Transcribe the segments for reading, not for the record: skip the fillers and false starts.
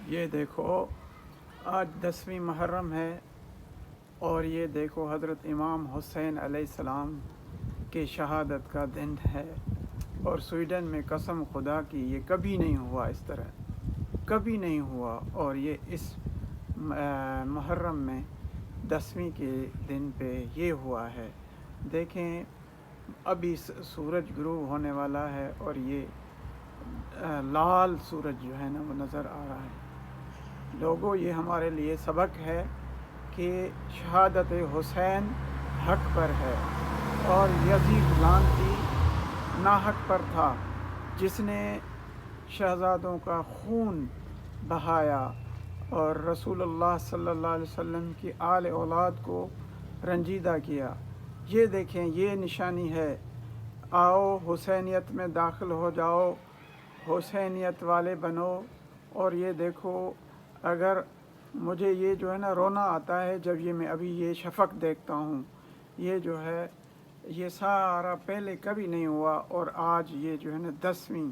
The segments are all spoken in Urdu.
یہ دیکھو آج 10ویں محرم ہے اور یہ دیکھو حضرت امام حسین علیہ السلام کے شہادت کا دن ہے، اور سویڈن میں قسم خدا کی یہ کبھی نہیں ہوا، اس طرح کبھی نہیں ہوا، اور یہ اس محرم میں 10ویں کے دن پہ یہ ہوا ہے۔ دیکھیں ابھی سورج غروب ہونے والا ہے اور یہ لال سورج جو ہے نا وہ نظر آ رہا ہے۔ لوگوں یہ ہمارے لیے سبق ہے کہ شہادت حسین حق پر ہے، اور یزید لعنتی ناحق پر تھا، جس نے شہزادوں کا خون بہایا اور رسول اللہ صلی اللہ علیہ وسلم کی آل اولاد کو رنجیدہ کیا۔ یہ دیکھیں یہ نشانی ہے، آؤ حسینیت میں داخل ہو جاؤ، حسینیت والے بنو۔ اور یہ دیکھو، اگر مجھے یہ جو ہے نا رونا آتا ہے جب میں ابھی یہ شفق دیکھتا ہوں، یہ جو ہے یہ سارا پہلے کبھی نہیں ہوا، اور آج یہ جو ہے نا 10ویں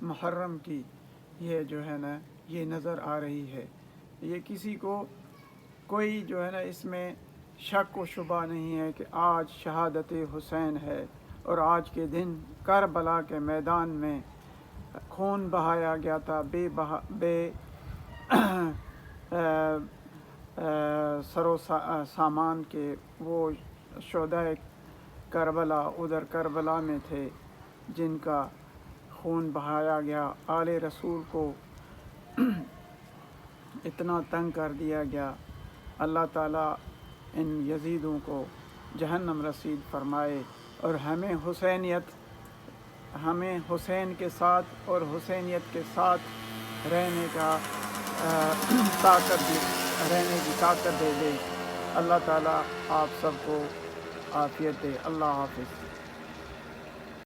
محرم کی یہ جو ہے نا یہ نظر آ رہی ہے۔ یہ کسی کو کوئی جو ہے نا اس میں شک و شبہ نہیں ہے کہ آج شہادت حسین ہے، اور آج کے دن کربلا کے میدان میں خون بہایا گیا تھا، بے سر و سامان کے وہ شہدائے کربلا ادھر کربلا میں تھے، جن کا خون بہایا گیا۔ آل رسول کو اتنا تنگ کر دیا گیا۔ اللہ تعالیٰ ان یزیدوں کو جہنم رسید فرمائے، اور ہمیں حسین کے ساتھ اور حسینیت کے ساتھ رہنے کی طاقت دے دے۔ اللہ تعالیٰ آپ سب کو عافیت دے۔ اللہ حافظ۔